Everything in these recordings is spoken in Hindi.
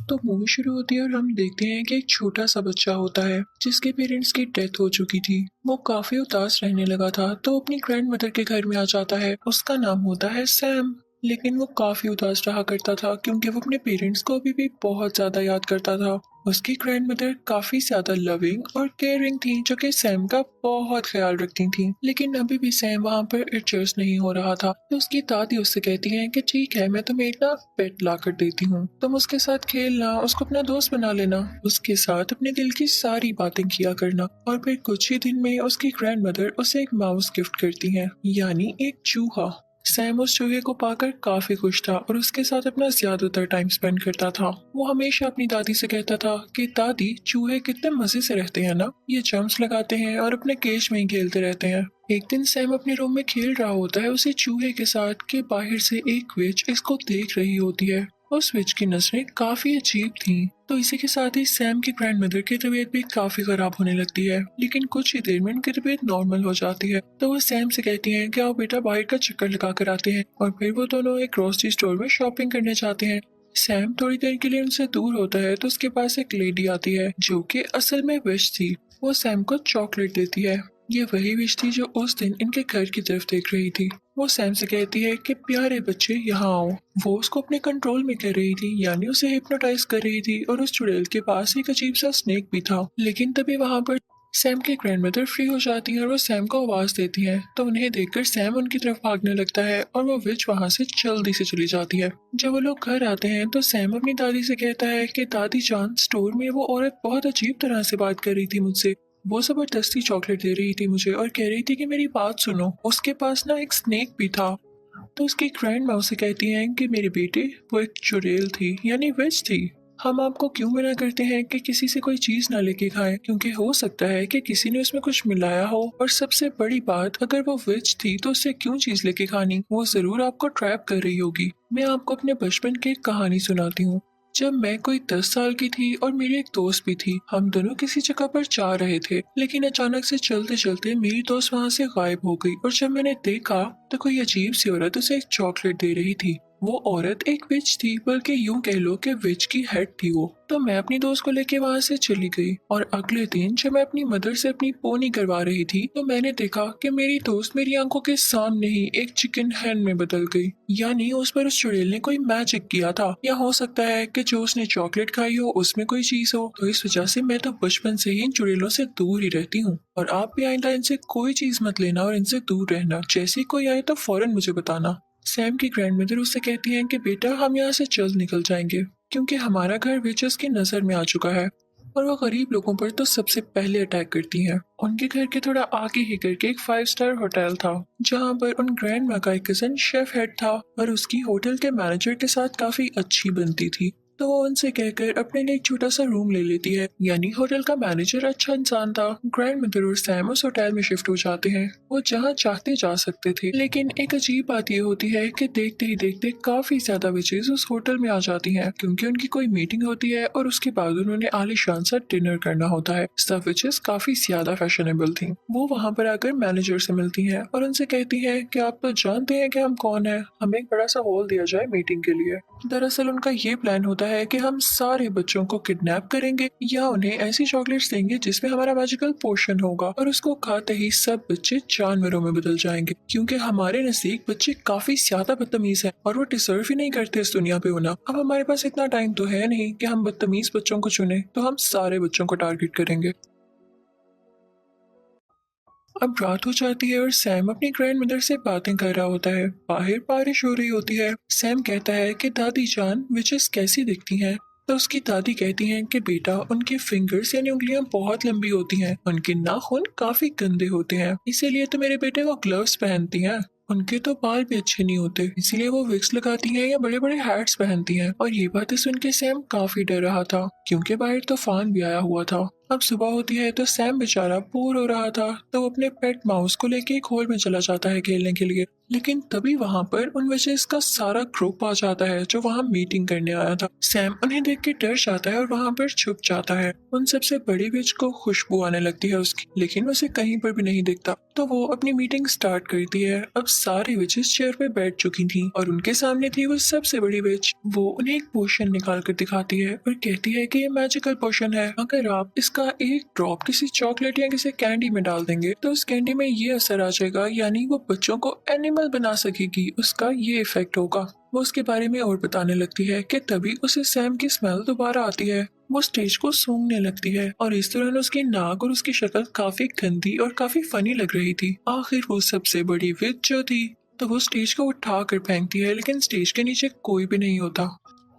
तो मूवी शुरू होती है और हम देखते हैं कि एक छोटा सा बच्चा होता है जिसके पेरेंट्स की डेथ हो चुकी थी। वो काफी उदास रहने लगा था तो अपनी ग्रैंड मदर के घर में आ जाता है। उसका नाम होता है सैम। लेकिन वो काफी उदास रहा करता था क्योंकि वो अपने पेरेंट्स को अभी भी बहुत ज्यादा याद करता था। उसकी ग्रैंड मदर काफी ज्यादा लविंग और केयरिंग थी जो कि सैम का बहुत ख्याल रखती थी। लेकिन अभी भी सैम वहाँ पर एडजस्ट नहीं हो रहा था तो उसकी दादी उससे कहती है कि ठीक है, मैं तुम्हें एक ना पेट ला कर देती हूँ, तुम उसके साथ खेलना, उसको अपना दोस्त बना लेना, उसके साथ अपने दिल की सारी बातें किया करना। और फिर कुछ ही दिन में उसकी ग्रैंड मदर उसे एक माउस गिफ्ट करती है, यानी एक चूहा। सैम उस चूहे को पाकर काफी खुश था और उसके साथ अपना ज्यादातर टाइम स्पेंड करता था। वो हमेशा अपनी दादी से कहता था कि दादी, चूहे कितने मजे से रहते हैं ना, ये जंप्स लगाते हैं और अपने केज में ही खेलते रहते हैं। एक दिन सैम अपने रूम में खेल रहा होता है उसी चूहे के साथ कि बाहर से एक विच इसको देख रही होती है। उस विच की नजरें काफी अजीब थीं। तो इसी के साथ ही सैम की ग्रैंड मदर की तबीयत भी काफी खराब होने लगती है। लेकिन कुछ ही देर में उनकी तबीयत नॉर्मल हो जाती है तो वो सैम से कहती हैं कि आओ बेटा, बाहर का चक्कर लगा कर आते हैं। और फिर वो दोनों एक ग्रोसरी स्टोर में शॉपिंग करने जाते हैं। सैम थोड़ी देर के लिए उनसे दूर होता है तो उसके पास एक लेडी आती है जो कि असल में विश थी। वो सैम को चॉकलेट देती है। ये वही विश थी जो उस दिन इनके घर की तरफ देख रही थी। वो सैम से कहती है कि प्यारे बच्चे यहाँ आओ। वो उसको अपने कंट्रोल में कर रही थी, यानी उसे हिप्नोटाइज कर रही थी। और उस चुड़ैल के पास एक अजीब सा स्नेक भी था। लेकिन तभी वहां पर सैम की ग्रैंडमदर फ्री हो जाती है और वो सैम को आवाज देती है तो उन्हें देखकर सैम उनकी तरफ भागने लगता है और वो विच वहां से जल्दी से चली जाती है। जब वो लोग घर आते हैं तो सैम अपनी दादी से कहता है कि दादी जान, स्टोर में वो औरत बहुत अजीब तरह से बात कर रही थी मुझसे। वो जबरदस्ती चॉकलेट दे रही थी मुझे और कह रही थी कि मेरी बात सुनो, उसके पास ना एक स्नेक भी था। तो उसकी ग्रैंड माँ उसे कहती हैं कि मेरे बेटे, वो एक चुड़ैल थी, यानी विच थी। हम आपको क्यों मना करते हैं कि किसी से कोई चीज ना लेके खाएं, क्योंकि हो सकता है कि किसी ने उसमें कुछ मिलाया हो। और सबसे बड़ी बात, अगर वो विच थी तो उससे क्यों चीज लेके खानी, वो जरूर आपको ट्रैप कर रही होगी। मैं आपको अपने बचपन की एक कहानी सुनाती हूँ। जब मैं कोई 10 साल की थी और मेरी एक दोस्त भी थी, हम दोनों किसी जगह पर जा रहे थे। लेकिन अचानक से चलते चलते मेरी दोस्त वहां से गायब हो गई और जब मैंने देखा तो कोई अजीब सी औरत उसे एक चॉकलेट दे रही थी। वो औरत एक विच थी, बल्कि यूं कह लो कि विच की हेड थी वो। तो मैं अपनी दोस्त को लेके वहां से चली गई और अगले दिन जब मैं अपनी मदर से अपनी पोनी करवा रही थी तो मैंने देखा कि मेरी दोस्त मेरी आंखों के सामने ही एक चिकन हैन में बदल गई। यानी उस पर उस चुड़ैल ने कोई मैजिक किया था, या हो सकता है कि जो उसने चॉकलेट खाई हो उसमें कोई चीज हो। तो इस वजह से मैं तो बचपन से ही इन चुड़ैलों से दूर ही रहती हूँ। और आप भी आइंदा इनसे कोई चीज मत लेना और इनसे दूर रहना। जैसे ही कोई आए तो फौरन मुझे बताना। सैम की ग्रैंडमदर उससे कहती हैं कि बेटा, हम यहाँ से जल्द निकल जाएंगे क्योंकि हमारा घर विचेस की नजर में आ चुका है। और वो गरीब लोगों पर तो सबसे पहले अटैक करती हैं। उनके घर के थोड़ा आगे ही करके एक 5 स्टार होटल था जहाँ पर उन ग्रैंड माँ का एक कजन शेफ हेड था और उसकी होटल के मैनेजर के साथ काफी अच्छी बनती थी। तो वो उनसे कहकर अपने लिए एक छोटा सा रूम ले लेती है, यानी होटल का मैनेजर अच्छा इंसान था। ग्रैंड मदर और सैम उस होटल में शिफ्ट हो जाते हैं। वो जहाँ चाहते जा सकते थे। लेकिन एक अजीब बात ये होती है कि देखते ही देखते काफी ज्यादा विचेस उस होटल में आ जाती हैं क्योंकि उनकी कोई मीटिंग होती है और उसके बाद उन्होंने आलीशान सा डिनर करना होता है। सब विचेस काफी ज्यादा फैशनेबल थी। वो वहाँ पर आकर मैनेजर से मिलती हैं और उनसे कहती हैं कि आप तो जानते हैं कि हम कौन है, हमें एक बड़ा सा हॉल दिया जाए मीटिंग के लिए। दरअसल उनका ये प्लान होता है कि हम सारे बच्चों को किडनैप करेंगे या उन्हें ऐसी चॉकलेट्स देंगे जिसमें हमारा मैजिकल पोशन होगा और उसको खाते ही सब बच्चे जानवरों में बदल जाएंगे, क्योंकि हमारे नजदीक बच्चे काफी ज्यादा बदतमीज हैं और वो डिजर्व ही नहीं करते इस दुनिया पे होना। अब हमारे पास इतना टाइम तो है नहीं कि हम बदतमीज बच्चों को चुने, तो हम सारे बच्चों को टारगेट करेंगे। अब रात हो जाती है और सैम अपनी ग्रैंड मदर से बातें कर रहा होता है। बाहर बारिश हो रही होती है। सैम कहता है कि दादी जान, विचेस कैसी दिखती हैं। तो उसकी दादी कहती हैं कि बेटा, उनके फिंगर्स यानी उंगलियां बहुत लंबी होती हैं, उनके नाखून काफी गंदे होते हैं, इसीलिए तो मेरे बेटे वो ग्लव्स पहनती हैं। उनके तो बाल भी अच्छे नहीं होते, इसीलिए वो विक्स लगाती हैं या बड़े बड़े हैट्स पहनती हैं। और ये बातें सुन के सैम काफी डर रहा था क्योंकि बाहर तूफान भी आया हुआ था। अब सुबह होती है तो सैम बेचारा बोर हो रहा था, तो वो अपने पेट माउस को लेके एक होल में चला जाता है खेलने के लिए। लेकिन तभी वहां पर उन विचेस का सारा ग्रुप आ जाता है जो वहां मीटिंग करने आया था। सैम उन्हें देख के डर जाता है और वहां पर छुप जाता है। उन सबसे बड़ी विच को खुशबू आने लगती है उसकी, लेकिन वो उसे कहीं पर भी नहीं दिखता। तो वो अपनी मीटिंग स्टार्ट करती है। अब सारी विचेस चेयर पे बैठ चुकी थी और उनके सामने थी वो सबसे बड़ी विच। वो उन्हें एक पोशन निकाल कर दिखाती है और कहती है कि ये मैजिकल पोशन है। अगर आप इसका एक ड्रॉप किसी चॉकलेट या किसी कैंडी में डाल देंगे तो उस कैंडी में ये असर आ जाएगा, यानी वो बच्चों को एनिमल बना सकेगी, उसका ये इफेक्ट होगा। वो उसके बारे में और बताने लगती है कि तभी उसे सैम की स्मेल दोबारा आती है। वो स्टेज को सूंघने लगती है और इस दौरान उसकी नाक और उसकी शक्ल काफी गंदी और काफी फनी लग रही थी। आखिर वो सबसे बड़ी विच जो थी, तो वो स्टेज को उठा कर फेंकती है, लेकिन स्टेज के नीचे कोई भी नहीं होता।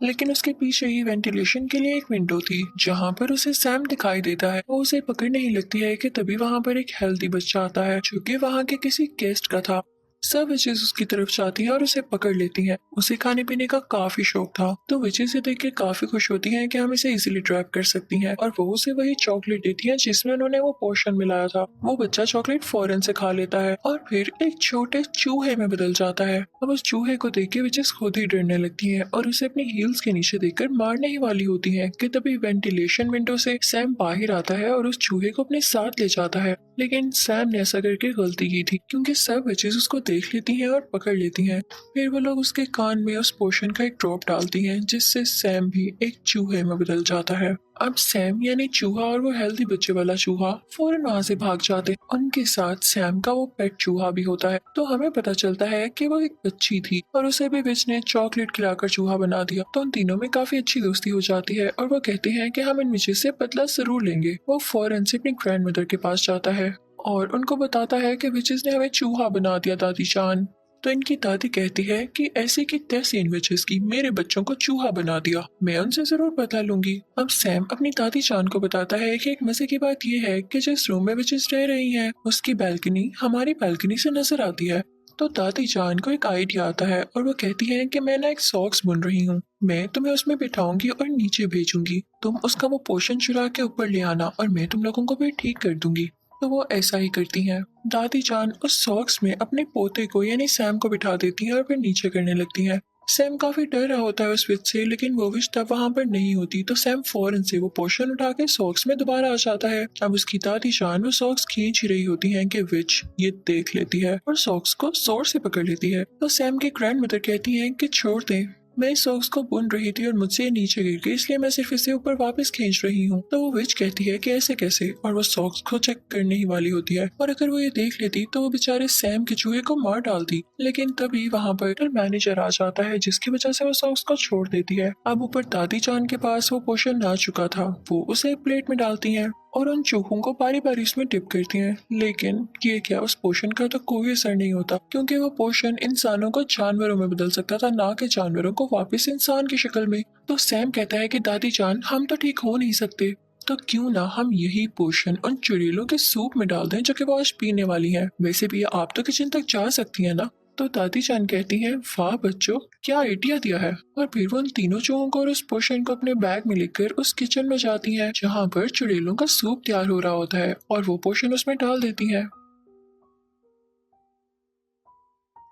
लेकिन उसके पीछे ही वेंटिलेशन के लिए एक विंडो थी जहां पर उसे सैम दिखाई देता है। वो उसे पकड़ने ही लगती है कि तभी वहां पर एक हेल्दी बच्चा आता है जो कि वहां के किसी गेस्ट का था। सब विचेस उसकी तरफ जाती हैं और उसे पकड़ लेती हैं। उसे खाने पीने का काफी शौक था, तो विचेस से देख के काफी खुश होती हैं कि हम इसे इजीली ट्रैप कर सकती हैं, और वो उसे वही चॉकलेट देती हैं जिसमें उन्होंने वो पोशन मिलाया था। वो बच्चा चॉकलेट फौरन से खा लेता है और फिर एक छोटे चूहे में बदल जाता है। अब उस चूहे को देख के विचेस खुद ही डरने लगती हैं और उसे अपनी हील्स के नीचे देखकर मारने ही वाली होती हैं कि तभी वेंटिलेशन विंडो से सैम बाहर आता है और उस चूहे को अपने साथ ले जाता है। लेकिन सैम ने ऐसा करके गलती की थी, क्योंकि सब बच्चे उसको देख लेती हैं और पकड़ लेती हैं। फिर वो लोग उसके कान में उस पोशन का एक ड्रॉप डालती हैं जिससे सैम भी एक चूहे में बदल जाता है। अब सैम यानी चूहा और वो हेल्दी बच्चे वाला चूहा फौरन वहां से भाग जाते हैं। उनके साथ सैम का वो पेट चूहा भी होता है। तो हमें पता चलता है कि वो एक बच्ची थी और उसे भी विच ने चॉकलेट खिलाकर चूहा बना दिया। तो उन तीनों में काफी अच्छी दोस्ती हो जाती है और वो कहते हैं कि हम इन विचेस से बदला जरूर लेंगे। वो फौरन से अपनी ग्रैंड मदर के पास जाता है और उनको बताता है कि विचेस ने हमें चूहा बना दिया दादी जान। तो इनकी दादी कहती है कि ऐसे की तैसे इन विचेस की मेरे बच्चों को चूहा बना दिया, मैं उनसे जरूर बता लूंगी। अब सैम अपनी दादी जान को बताता है कि एक मजे की बात यह है कि जिस रूम में विचेस रह रही हैं उसकी बैल्कनी हमारी बैल्कनी से नजर आती है। तो दादी जान को एक आइडिया आता है और वो कहती है कि मैं ना एक सॉक्स बुन रही हूँ, मैं तुम्हें उसमें बिठाऊंगी और नीचे भेजूंगी, तुम उसका वो पोर्शन चुरा के ऊपर ले आना और मैं तुम लोगों को भी ठीक कर दूंगी। तो वो ऐसा ही करती हैं। दादी जान उस सॉक्स में अपने पोते को यानी सैम को बिठा देती हैं और फिर नीचे करने लगती हैं। सैम काफी डर रहा होता है उस विच से, लेकिन वो विच तब वहां पर नहीं होती। तो सैम फौरन से वो पोर्शन उठा के सॉक्स में दोबारा आ जाता है। अब उसकी दादी जान वो सॉक्स खींच ही रही होती है कि विच ये देख लेती है और सॉक्स को जोर से पकड़ लेती है। तो सैम की ग्रैंड मदर कहती है कि छोड़ दे, मैं इस सॉक्स को बुन रही थी और मुझसे ये नीचे गिर गई, इसलिए मैं सिर्फ इसे ऊपर वापस खींच रही हूँ। तो वो विच कहती है कि ऐसे कैसे, और वो सॉक्स को चेक करने ही वाली होती है। और अगर वो ये देख लेती तो वो बेचारे सैम के चूहे को मार डालती। लेकिन तभी वहाँ पर होटल मैनेजर आ जाता है जिसकी वजह से वो सॉक्स को छोड़ देती है। अब ऊपर दादी जान के पास वो पोशन आ चुका था, वो उसे एक प्लेट में डालती है और उन चूहों को बारी बारी उसमें डिप करती हैं। लेकिन ये क्या, उस पोशन का तो कोई असर नहीं होता, क्योंकि वो पोशन इंसानों को जानवरों में बदल सकता था, ना कि जानवरों को वापस इंसान की शक्ल में। तो सैम कहता है कि दादी जान हम तो ठीक हो नहीं सकते, तो क्यों ना हम यही पोशन उन चुड़ैलों के सूप में डाल दें जो कि वो आज पीने वाली हैं। वैसे भी आप तो किचन तक जा सकती हैं ना। तो दादी जान कहती हैं वाह बच्चों, क्या आइडिया दिया है। और फिर वो उन तीनों चूहों को और उस पोशन को अपने बैग में लेकर उस किचन में जाती हैं जहाँ पर चुड़ैलों का सूप तैयार हो रहा होता है और वो पोशन उसमें डाल देती हैं।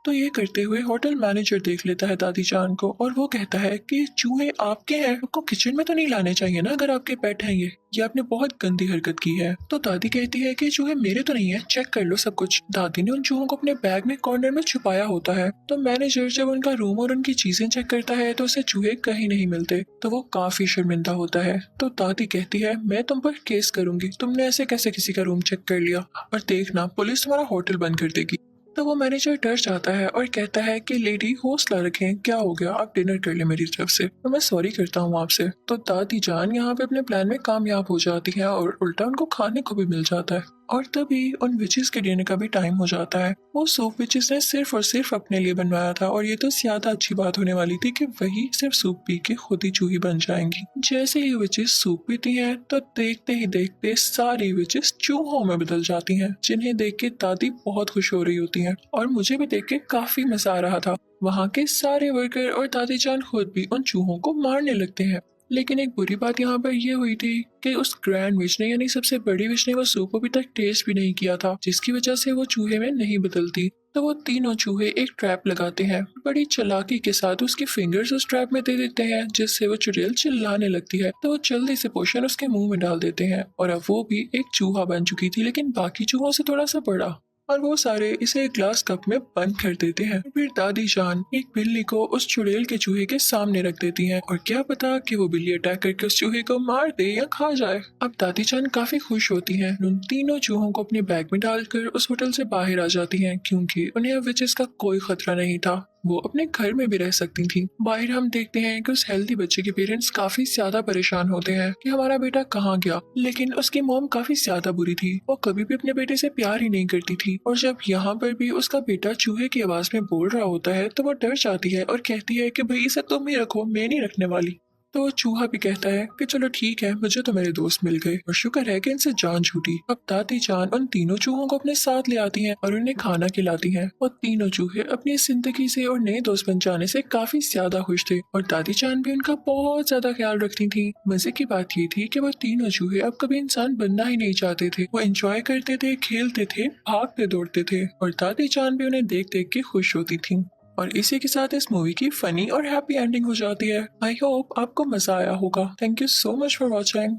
तो ये करते हुए होटल मैनेजर देख लेता है दादी जान को और वो कहता है कि चूहे आपके हैं, आपको किचन में तो नहीं लाने चाहिए ना अगर आपके पेट हैं ये आपने बहुत गंदी हरकत की है। तो दादी कहती है कि चूहे मेरे तो नहीं है, चेक कर लो सब कुछ। दादी ने उन चूहों को अपने बैग में कॉर्नर में छुपाया होता है। तो मैनेजर जब उनका रूम और उनकी चीजें चेक करता है तो उसे चूहे कहीं नहीं मिलते, तो वो काफी शर्मिंदा होता है। तो दादी कहती है मैं तुम पर केस करूंगी, तुमने ऐसे कैसे किसी का रूम चेक कर लिया, और देखना पुलिस तुम्हारा होटल बंद कर देगी। तो वो मैनेजर डर जाता है और कहता है कि लेडी हौसला रखें, क्या हो गया, आप डिनर कर ले मेरी तरफ से, तो मैं सॉरी करता हूँ आपसे। तो दादी जान यहाँ पे अपने प्लान में कामयाब हो जाती है और उल्टा उनको खाने को भी मिल जाता है। और तभी उन विचेस के डिनर का भी टाइम हो जाता है। वो सूप विचेस ने सिर्फ और सिर्फ अपने लिए बनवाया था और ये तो ज्यादा अच्छी बात होने वाली थी कि वही सिर्फ सूप पी के खुद ही चूही बन जाएंगी। जैसे ही विचेस सूप पीती हैं तो देखते ही देखते सारी विचेस चूहों में बदल जाती हैं, जिन्हें देख के दादी बहुत खुश हो रही होती हैं और मुझे भी देख के काफी मजा आ रहा था। वहाँ के सारे वर्कर और दादी जान खुद भी उन चूहों को मारने लगते हैं। लेकिन एक बुरी बात यहाँ पर यह हुई थी कि उस ग्रैंड विच ने यानी सबसे बड़ी विच ने वो सूप अभी तक टेस्ट भी नहीं किया था, जिसकी वजह से वो चूहे में नहीं बदलती। तो वो तीनों चूहे एक ट्रैप लगाते हैं, बड़ी चालाकी के साथ उसकी फिंगर्स उस ट्रैप में दे देते हैं, जिससे वो चुड़ैल चिल्लाने लगती है। तो वो जल्दी से पोषण उसके मुंह में डाल देते हैं और अब वो भी एक चूहा बन चुकी थी, लेकिन बाकी चूहों से थोड़ा सा बड़ा। और वो सारे इसे एक ग्लास कप में बंद कर देते हैं। फिर दादी जान एक बिल्ली को उस चुड़ैल के चूहे के सामने रख देती हैं और क्या पता कि वो बिल्ली अटैक करके उस चूहे को मार दे या खा जाए। अब दादी जान काफी खुश होती हैं, उन तीनों चूहों को अपने बैग में डालकर उस होटल से बाहर आ जाती हैं, क्योंकि उन्हें अब विचेस का कोई खतरा नहीं था। वो अपने घर में भी रह सकती थी। बाहर हम देखते हैं कि उस हेल्दी बच्चे के पेरेंट्स काफी ज्यादा परेशान होते हैं कि हमारा बेटा कहाँ गया, लेकिन उसकी मॉम काफी ज्यादा बुरी थी। वो कभी भी अपने बेटे से प्यार ही नहीं करती थी और जब यहाँ पर भी उसका बेटा चूहे की आवाज में बोल रहा होता है तो वो डर जाती है और कहती है कि भाई इसे तुम ही रखो, मैं नहीं रखने वाली। तो वो चूहा भी कहता है कि चलो ठीक है, मुझे तो मेरे दोस्त मिल गए और शुक्र है कि इनसे जान छूटी। अब दादी जान उन तीनों चूहों को अपने साथ ले आती हैं और उन्हें खाना खिलाती हैं और तीनों चूहे अपनी जिंदगी से और नए दोस्त बन जाने से काफी ज्यादा खुश थे और दादी जान भी उनका बहुत ज्यादा ख्याल रखती थी। मजे की बात ये थी कि वो तीनों चूहे अब कभी इंसान बनना ही नहीं चाहते थे। वो एंजॉय करते थे, खेलते थे, भागते दौड़ते थे और दादी जान भी उन्हें देख देख के खुश होती थी। और इसी के साथ इस मूवी की फनी और हैप्पी एंडिंग हो जाती है। आई होप आपको मजा आया होगा। Thank you so much for watching.